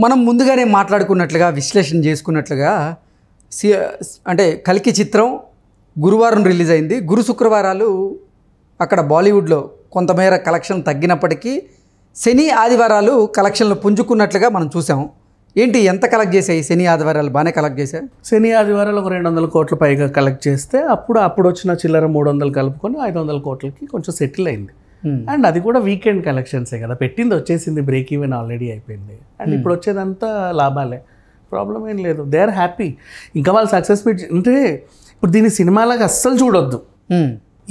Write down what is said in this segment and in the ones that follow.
మనం ముందుగానే మాట్లాడుకున్నట్లుగా విశ్లేషణ చేసుకున్నట్లుగా అంటే కల్కి చిత్రం గురువారం రిలీజ్ అయింది. గురు శుక్రవారాలు అక్కడ బాలీవుడ్లో కొంతమేర కలెక్షన్ తగ్గినప్పటికీ శని ఆదివారాలు కలెక్షన్లు పుంజుకున్నట్లుగా మనం చూసాం. ఏంటి ఎంత కలెక్ట్ చేసాయి శని ఆదివారాలు? బాగానే కలెక్ట్ చేశాయి. శని ఆదివారాలు ఒక 200 కోట్ల పైగా కలెక్ట్ చేస్తే అప్పుడు వచ్చిన చిల్లర 300 కలుపుకొని 500 కోట్లకి కొంచెం సెటిల్ అయింది. అండ్ అది కూడా వీకెండ్ కలెక్షన్సే కదా, పెట్టింది వచ్చేసింది, బ్రేక్ ఈవెన్ ఆల్రెడీ అయిపోయింది. అండ్ ఇప్పుడు వచ్చేదంతా లాభాలే, ప్రాబ్లం ఏం లేదు. They are happy. ఇంకా వాళ్ళు సక్సెస్ మీట్ అంటే ఇప్పుడు దీని సినిమాలకు అస్సలు చూడొద్దు.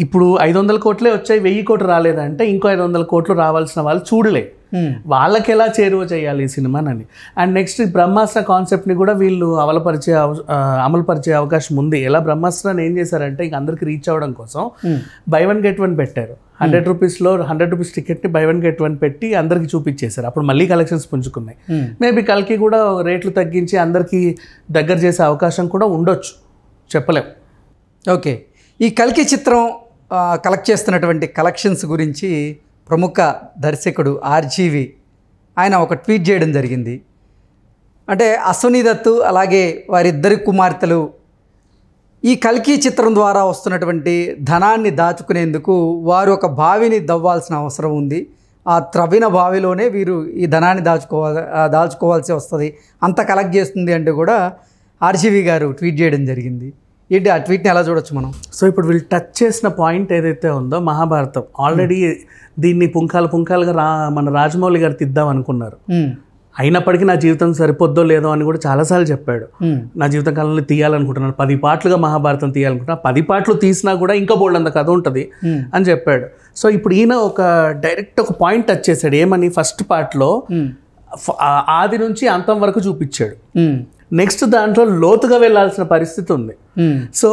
ఇప్పుడు 500 కోట్లే వచ్చాయి, 1000 కోట్లు రాలేదంటే ఇంకో 500 కోట్లు రావాల్సిన వాళ్ళు చూడలే. వాళ్ళకి ఎలా చేరువ చేయాలి ఈ సినిమానని. అండ్ నెక్స్ట్ బ్రహ్మాస్త్ర కాన్సెప్ట్ని కూడా వీళ్ళు అమలుపరిచే అవకాశం ఉంది. ఎలా బ్రహ్మాస్త్రాన్ని ఏం చేశారంటే ఇంక అందరికి రీచ్ అవ్వడం కోసం బై 1 get 1 పెట్టారు. 100 రూపీస్లో 100 రూపీస్ టికెట్ని బై 1 get 1 పెట్టి అందరికి చూపించేశారు. అప్పుడు మళ్ళీ కలెక్షన్స్ పుంజుకున్నాయి. మేబీ కల్కి కూడా రేట్లు తగ్గించి అందరికీ దగ్గర చేసే అవకాశం కూడా ఉండొచ్చు, చెప్పలేం. ఓకే, ఈ కల్కి చిత్రం కలెక్ట్ చేస్తున్నటువంటి కలెక్షన్స్ గురించి ప్రముఖ దర్శకుడు ఆర్జీవి ఆయన ఒక ట్వీట్ చేయడం జరిగింది. అంటే అశ్వనీ దత్ అలాగే వారిద్దరి కుమార్తెలు ఈ కల్కి చిత్రం ద్వారా వస్తున్నటువంటి ధనాన్ని దాచుకునేందుకు వారు ఒక బావిని దవ్వాల్సిన అవసరం ఉంది. ఆ త్రవ్విన బావిలోనే వీరు ఈ ధనాన్ని దాచుకోవాల్సి వస్తుంది, అంత కలెక్ట్ చేస్తుంది అంటూ కూడా ఆర్జీవి గారు ట్వీట్ చేయడం జరిగింది. ఏంటి ఆ ట్వీట్ని ఎలా చూడొచ్చు మనం? సో ఇప్పుడు వీళ్ళు టచ్ చేసిన పాయింట్ ఏదైతే ఉందో, మహాభారతం ఆల్రెడీ దీన్ని పుంఖాలుగా మన రాజమౌళి గారు తీద్దాం అనుకున్నారు. అయినప్పటికీ నా జీవితం సరిపోద్దో లేదో అని కూడా చాలాసార్లు చెప్పాడు. నా జీవిత కాలంలో తీయాలనుకుంటున్నాను, 10 పార్ట్లుగా మహాభారతం తీయాలనుకుంటున్నాను, 10 పార్ట్లు తీసినా కూడా ఇంకా బోల్డ్ అంత కథ ఉంటుంది అని చెప్పాడు. సో ఇప్పుడు ఈయన డైరెక్ట్ ఒక పాయింట్ టచ్ చేశాడు. ఏమని, ఫస్ట్ పార్ట్లో ఆది నుంచి అంతం వరకు చూపించాడు. నెక్స్ట్ దాంట్లో లోతుగా వెళ్ళాల్సిన పరిస్థితి ఉంది. సో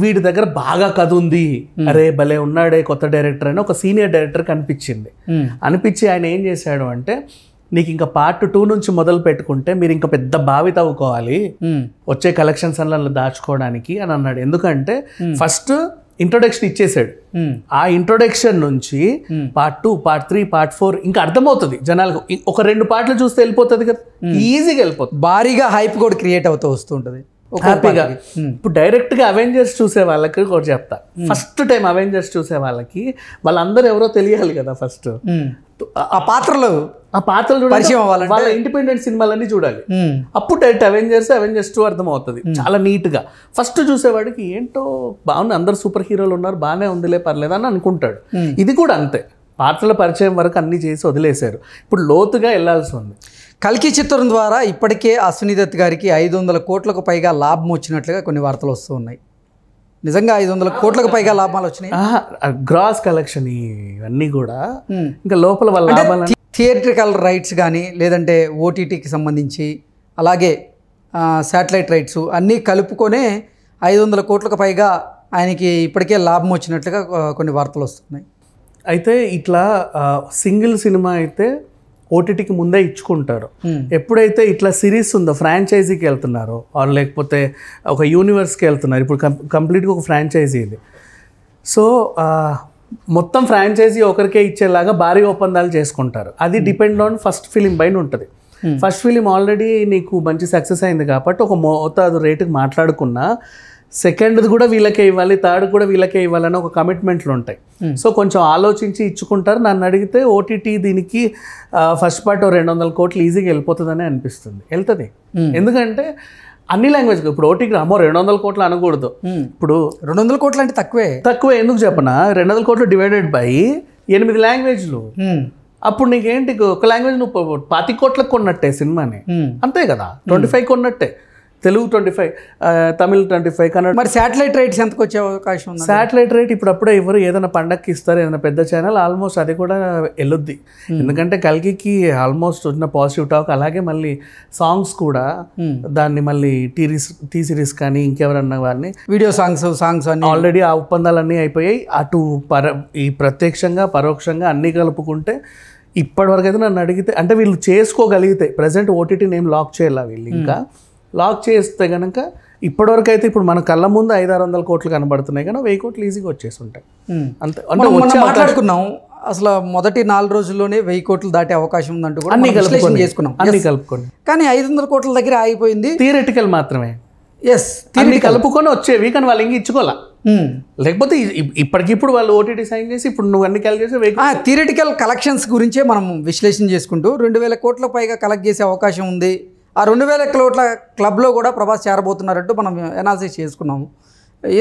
వీడి దగ్గర బాగా కథ ఉంది, అరే భలే ఉన్నాడే కొత్త డైరెక్టర్ అని ఒక సీనియర్ డైరెక్టర్ అనిపించి ఆయన ఏం చేశాడు అంటే, నీకు ఇంకా పార్ట్ 2 నుంచి మొదలు పెట్టుకుంటే మీరు ఇంకా పెద్ద బావి తవ్వుకోవాలి వచ్చే కలెక్షన్స్ అలా దాచుకోవడానికి అని అన్నాడు. ఎందుకంటే ఫస్ట్ ఇంట్రొడక్షన్ ఇచ్చేసాడు. ఆ ఇంట్రొడక్షన్ నుంచి పార్ట్ 2, పార్ట్ 3, పార్ట్ 4 ఇంకా అర్థమవుతుంది జనాలకు. ఒక 2 పార్ట్లు చూస్తే వెళ్ళిపోతుంది కదా, ఈజీగా వెళ్ళిపోతుంది. భారీగా హైప్ కూడా క్రియేట్ అవుతూ వస్తుంటుంది హ్యాపీగా. ఇప్పుడు డైరెక్ట్గా అవెంజర్స్ చూసే వాళ్ళకి ఒకటి చెప్తా, ఫస్ట్ టైం అవెంజర్స్ చూసే వాళ్ళకి వాళ్ళందరూ ఎవరో తెలియాలి కదా. ఫస్ట్ ఆ పాత్రలు పరిచయం అవ్వాలంటే వాళ్ళ ఇండిపెండెంట్ సినిమాలన్నీ చూడాలి. అప్పుడు డైరెక్ట్ అవెంజర్స్ 2 అర్థమవుతుంది చాలా నీట్గా. ఫస్ట్ చూసేవాడికి ఏంటో బాగుంది, అందరు సూపర్ హీరోలు ఉన్నారు, బాగానే ఉందిలే పర్లేదు అని అనుకుంటాడు. ఇది కూడా అంతే, పాత్రల పరిచయం వరకు అన్ని చేసి వదిలేశారు. ఇప్పుడు లోతుగా వెళ్లాల్సి ఉంది. కల్కి చిత్రం ద్వారా ఇప్పటికే అశ్వనీ దత్ గారికి 500 కోట్లకు పైగా లాభం వచ్చినట్లుగా కొన్ని వార్తలు వస్తూ ఉన్నాయి. నిజంగా 500 కోట్లకు పైగా లాభాలు వచ్చినాయి? గ్రాస్ కలెక్షన్ ఇవన్నీ కూడా ఇంకా లోపల వాళ్ళ థియేట్రికల్ రైట్స్ కానీ లేదంటే ఓటీటీకి సంబంధించి అలాగే శాటిలైట్ రైట్స్ అన్నీ కలుపుకొనే 500 కోట్లకు పైగా ఆయనకి ఇప్పటికే లాభం వచ్చినట్లుగా కొన్ని వార్తలు వస్తున్నాయి. అయితే ఇట్లా సింగిల్ సినిమా అయితే ఓటీటీకి ముందే ఇచ్చుకుంటారు. ఎప్పుడైతే ఇట్లా సిరీస్ ఉందో, ఫ్రాంచైజీకి వెళ్తున్నారో ఆర్ లేకపోతే ఒక యూనివర్స్కి వెళ్తున్నారు, ఇప్పుడు కంప్లీట్గా ఒక ఫ్రాంచైజీ ఇది. సో మొత్తం ఫ్రాంచైజీ ఒకరికే ఇచ్చేలాగా భారీ ఒప్పందాలు చేసుకుంటారు. అది డిపెండ్ ఆన్ ఫస్ట్ ఫిలిం పైన ఉంటుంది. ఫస్ట్ ఫిలిం ఆల్రెడీ నీకు మంచి సక్సెస్ అయింది కాబట్టి ఒక మోతాదు రేటుకి మాట్లాడుకున్నా సెకండ్ది కూడా వీళ్ళకే ఇవ్వాలి, థర్డ్ కూడా వీళ్ళకే ఇవ్వాలని ఒక కమిట్మెంట్లు ఉంటాయి. సో కొంచెం ఆలోచించి ఇచ్చుకుంటారు. నన్ను అడిగితే ఓటీటీ దీనికి ఫస్ట్ పార్ట్ 200 కోట్లు ఈజీగా వెళ్ళిపోతుందని అనిపిస్తుంది. వెళ్తుంది, ఎందుకంటే అన్ని లాంగ్వేజ్. ఇప్పుడు ఓటీటీ 200 కోట్లు అనకూడదు. ఇప్పుడు 200 కోట్లు అంటే తక్కువే ఎందుకు చెప్పనా, 200 కోట్లు డివైడెడ్ బై 8 లాంగ్వేజ్లు. అప్పుడు నీకేంటి, ఒక లాంగ్వేజ్ నువ్వు 20 కోట్లకు కొన్నట్టే సినిమాని, అంతే కదా. 25 కొన్నట్టే, తెలుగు 25, తమిళ్ 25, కన్నడ. మరి శాటిలైట్ రైట్స్ ఎంతకు వచ్చే అవకాశం ఉంది? శాటిలైట్ రైట్ ఇప్పుడప్పుడే ఎవరు ఏదైనా పండగకి ఇస్తారు, ఏదైనా పెద్ద ఛానల్ ఆల్మోస్ట్ అది కూడా వెళ్ళొద్ది. ఎందుకంటే కల్కికి ఆల్మోస్ట్ వచ్చిన పాజిటివ్ టాక్. అలాగే మళ్ళీ సాంగ్స్ కూడా దాన్ని మళ్ళీ టీ సిరీస్ కానీ ఇంకెవరన్నా వారిని వీడియో సాంగ్స్ అన్ని ఆల్రెడీ ఆ ఒప్పందాలన్నీ అయిపోయాయి. అటు ఈ ప్రత్యక్షంగా పరోక్షంగా అన్నీ కలుపుకుంటే ఇప్పటివరకు అయితే నన్ను అడిగితే, అంటే వీళ్ళు చేసుకోగలిగితే ప్రజెంట్ ఓటీటీని ఏం లాక్ చేయాల, వీళ్ళు ఇంకా లాక్ చేస్తే కనుక ఇప్పటివరకు అయితే ఇప్పుడు మన కళ్ళ ముందు 500-600 కోట్లు కనబడుతున్నాయి, కానీ 1000 కోట్లు ఈజీగా వచ్చేసి ఉంటాయి. అంతే. అంటే మాట్లాడుకున్నాం అసలు మొదటి 4 రోజుల్లోనే 1000 కోట్లు దాటే అవకాశం ఉందంటూ కూడా అన్ని మనం విశ్లేషణ కలుపుకొని చేసుకున్నాం. అన్ని కలుపుకొని కానీ 500 కోట్ల దగ్గర ఆగిపోయింది. థియరిటికల్ మాత్రమే, ఎస్ అన్ని కలుపుకొని వచ్చేవి, కానీ వాళ్ళు ఇంక ఇచ్చుకోవాలా. లేకపోతే ఇప్పటికిప్పుడు వాళ్ళు ఓటీటీ సైన్ చేసి ఇప్పుడు నువ్వు అన్ని క్యాలిక్యులేషన్ థియరిటికల్ కలెక్షన్స్ గురించే మనం విశ్లేషణ చేసుకుంటూ 2000 కోట్ల పైగా కలెక్ట్ చేసే అవకాశం ఉంది. ఆ 2000 కోట్ల క్లబ్లో కూడా ప్రభాస్ చేరబోతున్నారంటూ మనం అనాలిసిస్ చేసుకున్నాము.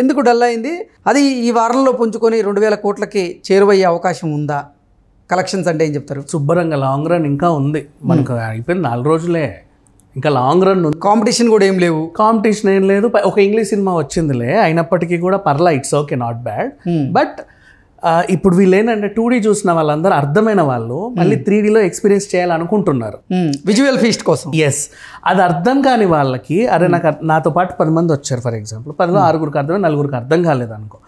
ఎందుకు డల్ అయింది, అది ఈ వారంలో పుంజుకొని 2000 కోట్లకి చేరువయ్యే అవకాశం ఉందా? కలెక్షన్స్ అంటే ఏం చెప్తారు? శుభ్రంగా లాంగ్ రన్ ఇంకా ఉంది, మనకు అయిపోయింది 4 రోజులే, ఇంకా లాంగ్ రన్ ఉంది. కాంపిటీషన్ కూడా ఏం లేవు, కాంపిటీషన్ ఏం లేదు. ఒక ఇంగ్లీష్ సినిమా వచ్చిందిలే, అయినప్పటికీ కూడా పర్లా, it's okay, not bad. But ఇప్పుడు వీళ్ళు ఏంటంటే 2D చూసిన వాళ్ళందరూ అర్థమైన వాళ్ళు మళ్ళీ 3Dలో ఎక్స్పీరియన్స్ చేయాలనుకుంటున్నారు విజువల్ ఫీస్ట్ కోసం. ఎస్, అది అర్థం కాని వాళ్ళకి, అరే నాకు నాతో పాటు 10 మంది వచ్చారు ఫర్ ఎగ్జాంపుల్, 10లో 6గురికి అర్థమే, 4గురికి అర్థం కాలేదు అనుకో,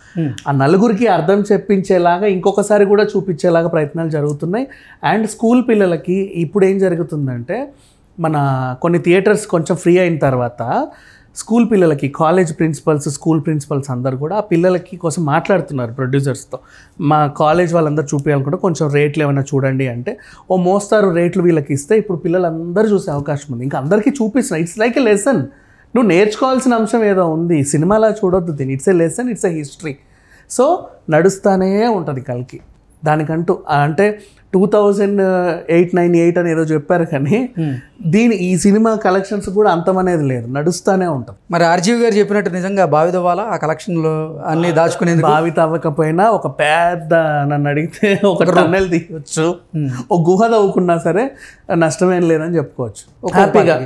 ఆ 4గురికి అర్థం చెప్పించేలాగా ఇంకొకసారి కూడా చూపించేలాగా ప్రయత్నాలు జరుగుతున్నాయి. అండ్ స్కూల్ పిల్లలకి ఇప్పుడు ఏం జరుగుతుందంటే, మన కొన్ని థియేటర్స్ కొంచెం ఫ్రీ అయిన తర్వాత స్కూల్ పిల్లలకి, కాలేజ్ ప్రిన్సిపల్స్, స్కూల్ ప్రిన్సిపల్స్ అందరు కూడా ఆ పిల్లలకి కోసం మాట్లాడుతున్నారు ప్రొడ్యూసర్స్తో. మా కాలేజ్ వాళ్ళందరూ చూపించాలనుకుంటే కొంచెం రేట్లు ఏమైనా చూడండి అంటే, ఓ మోస్తారు రేట్లు వీళ్ళకి ఇస్తే ఇప్పుడు పిల్లలందరూ చూసే అవకాశం ఉంది. ఇంకా అందరికీ చూపిస్తున్నా, ఇట్స్ లైక్ ఎ లెసన్. నువ్వు నేర్చుకోవాల్సిన అంశం ఏదో ఉంది, సినిమాలా చూడొద్దు దీన్ని, it's a lesson, it's a history. So నడుస్తూనే ఉంటుంది కల్కి. దానికంటూ అంటే 2008-98 అని ఏదో చెప్పారు, కానీ ఈ సినిమా కలెక్షన్స్ కూడా అంతమనేది లేదు, నడుస్తూనే ఉంటుంది. మరి ఆర్జీవి గారు చెప్పినట్టు నిజంగా బావి తవ్వాలా ఆ కలెక్షన్లో అన్ని దాచుకునేది? బావి తవ్వకపోయినా ఒక పెద్ద, నన్ను అడిగితే ఒక టన్నెల్ తీయవచ్చు, ఒక గుహ తవ్వుకున్నా సరే నష్టమేం లేదని చెప్పుకోవచ్చు హ్యాపీగా.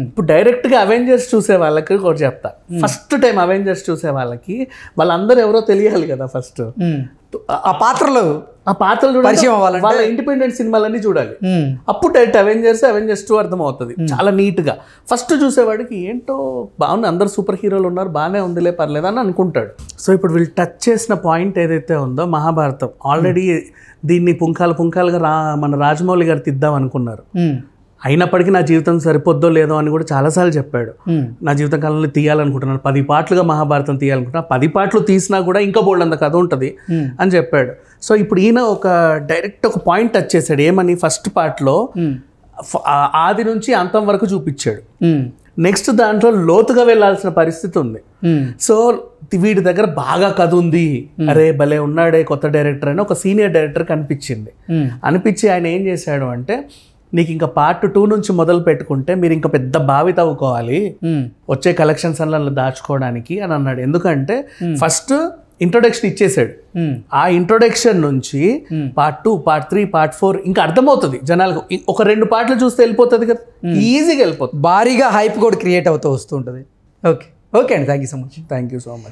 ఇప్పుడు డైరెక్ట్గా అవెంజర్స్ చూసే వాళ్ళకి ఒకటి చెప్తా, ఫస్ట్ టైం అవెంజర్స్ చూసే వాళ్ళకి వాళ్ళందరూ ఎవరో తెలియాలి కదా. ఫస్ట్ ఆ పాత్రలు పరిచయం అవ్వాలంటే వాళ్ళ ఇండిపెండెంట్ సినిమాలన్నీ చూడాలి, అప్పుడు డైరెక్ట్ అవెంజర్స్ 2 అర్థం అవుతుంది చాలా నీట్గా. ఫస్ట్ చూసేవాడికి ఏంటో బాగుంది, అందరు సూపర్ హీరోలు ఉన్నారు, బాగానే ఉందిలే, పర్లేదు అని అనుకుంటాడు. సో ఇప్పుడు వీళ్ళు టచ్ చేసిన పాయింట్ ఏదైతే ఉందో, మహాభారతం ఆల్రెడీ దీన్ని పుంఖాలుగా మన రాజమౌళి గారు తీద్దాం అనుకున్నారు. అయినప్పటికీ నా జీవితం సరిపోద్దో లేదో అని కూడా చాలాసార్లు చెప్పాడు. నా జీవిత కాలంలో తీయాలనుకుంటున్నాను, 10 పార్ట్లుగా మహాభారతం తీయాలనుకుంటున్నా, 10 పార్ట్లు తీసినా కూడా ఇంకా బోల్డ్ అంత కథ ఉంటుంది అని చెప్పాడు. సో ఇప్పుడు ఈయన డైరెక్ట్ ఒక పాయింట్ టచ్ చేశాడు. ఏమని, ఫస్ట్ పార్ట్లో ఆది నుంచి అంతం వరకు చూపించాడు. నెక్స్ట్ దాంట్లో లోతుగా వెళ్ళాల్సిన పరిస్థితి ఉంది. సో వీడి దగ్గర బాగా కథ ఉంది, అరే భలే ఉన్నాడే కొత్త డైరెక్టర్ అని ఒక సీనియర్ డైరెక్టర్ అనిపించి ఆయన ఏం చేశాడు అంటే, నీకు ఇంకా పార్ట్ 2 నుంచి మొదలు పెట్టుకుంటే మీరు ఇంకా పెద్ద బావి తవ్వుకోవాలి వచ్చే కలెక్షన్స్ అలా దాచుకోవడానికి అని అన్నాడు. ఎందుకంటే ఫస్ట్ ఇంట్రొడక్షన్ ఇచ్చేసాడు, ఆ ఇంట్రొడక్షన్ నుంచి పార్ట్ 2, పార్ట్ 3, పార్ట్ 4 ఇంకా అర్థమవుతుంది జనాలకు. ఒక 2 పార్ట్లు చూస్తే వెళ్ళిపోతుంది కదా, ఈజీగా వెళ్ళిపోతుంది. భారీగా హైప్ కూడా క్రియేట్ అవుతూ వస్తుంటుంది. ఓకే అండి, థ్యాంక్ యూ సో మచ్.